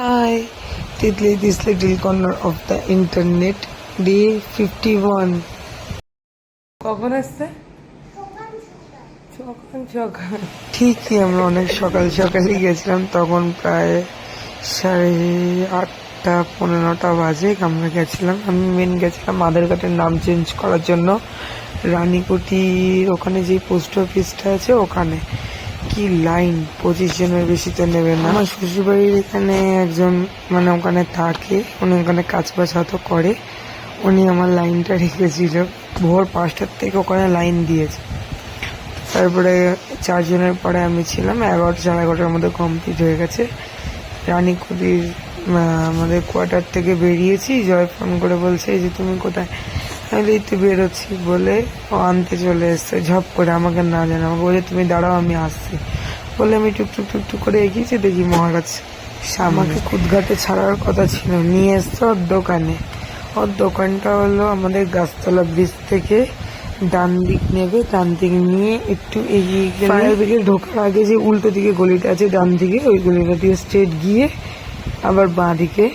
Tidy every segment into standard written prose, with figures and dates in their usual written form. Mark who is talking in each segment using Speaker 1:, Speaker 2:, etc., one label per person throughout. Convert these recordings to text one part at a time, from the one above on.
Speaker 1: Hi, Tidley, this little corner of the internet, day 51. কখন আসছে? সকাল ঠিকই আমরা অনেক সকাল সকালই গেছিলাম, তখন প্রায় 8:30 15টা বাজে আমরা গেছিলাম। আমি মেন গেছিলাম আধার কার্ডের নাম চেঞ্জ করার জন্য রানীকুটির ওখানে যে পোস্ট অফিসটা আছে ওখানে। কি লাইন, 25 জনের বেশি তো নেবে না। আমার শ্বশুরবাড়ির এখানে একজন মানে ওখানে থাকে, উনি ওখানে কাজ বাজ হয়তো করে, উনি আমার লাইনটা রেখেছিল। ভোর 5টার থেকে ওখানে লাইন দিয়েছে। তারপরে 4 জনের পরে আমি ছিলাম, 11টা 11:30টার মধ্যে কমপ্লিট হয়ে গেছে। রানীকুটির আমাদের কোয়ার্টার থেকে বেরিয়েছি, জয় ফোন করে বলছে যে তুমি কোথায়? আমি এই তো বেরোচ্ছি বলে ও আনতে চলে এসছে ঝপ করে, আমাকে না জানা। আমাকে বলে তুমি দাঁড়াও আমি আসছি বলে আমি টুকটুক করে এগিয়েছি, দেখি মহারাজ আমাকে কুদঘাটে ছাড়ার কথা ছিল, নিয়ে এসছে ওর দোকানে। ওর দোকানটা হলো আমাদের গাছতলা ব্রিজ থেকে ডান দিক নেবে, ডান দিক নিয়ে একটু এগিয়ে গেলে ফায়ার ব্রিগেড ঢোকার আগে যে উল্টো দিকে গলিটা আছে ডান দিকে, ওই গলিটা দিয়ে স্ট্রেট গিয়ে আবার বাঁ দিকে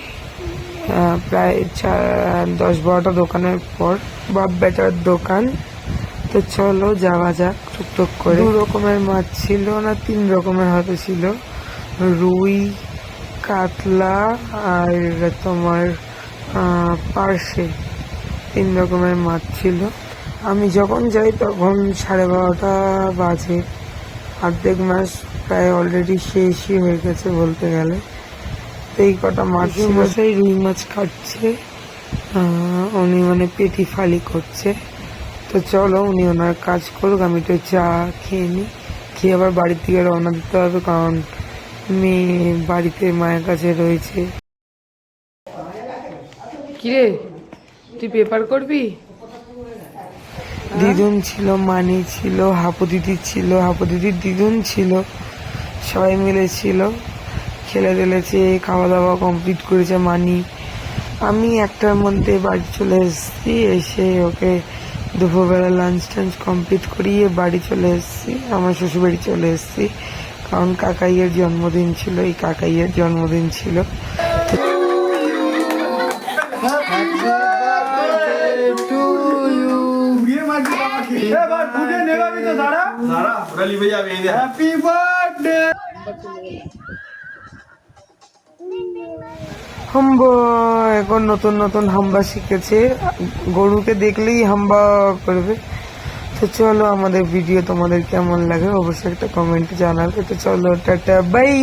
Speaker 1: প্রায় 10-12টা দোকানের পর বাপ বেটার দোকান। তো চলো যাওয়া যাক টুকটুক করে। 2 রকমের মাছ ছিল না 3 রকমের হয়তো ছিল, রুই, কাতলা আর তোমার পার্শে, 3 রকমের মাছ ছিল। আমি যখন যাই তখন 12:30 বাজে, অর্ধেক মাছ প্রায় অলরেডি শেষই হয়ে গেছে বলতে গেলে। এই কটা মাছ ছিল, সেই রুই মাছ কাটছে, উনি মানে পেটি ফালি করছে। তো চলো উনি ওনার কাজ করুক, আমি একটু চা খেয়ে নিই, খেয়ে আবার বাড়ির দিকে রওনা দিতে হবে, কারণ মেয়ে বাড়িতে মায়ের কাছে রয়েছে। কিরে তুই পেপার করবি? দিদুন ছিল, মানি ছিল, হাপু দিদি ছিল, হাপু দিদির দিদুন ছিল, সবাই মিলে ছিল। খেলে দিলেছে, খাওয়া দাওয়া কমপ্লিট করেছে মানি। আমি 1টার মধ্যে বাড়ি চলে এসেছি, এসে ওকে দুপুরবেলা লাঞ্চ টাঞ্চ কমপ্লিট করিয়ে বাড়ি চলে এসেছি, আমার শ্বশুরবাড়ি চলে এসেছি, কারণ কাকাইয়ের জন্মদিন ছিল। এই কাকাইয়ের জন্মদিন ছিল। হাম্বা এখন নতুন নতুন হাম্বা শিখেছে, গরুকে দেখলেই হাম্বা করবে। তো চলো আমাদের ভিডিও তোমাদের কেমন লাগে অবশ্যই একটা কমেন্টে জানাবে। তো চলো টাটা বাই।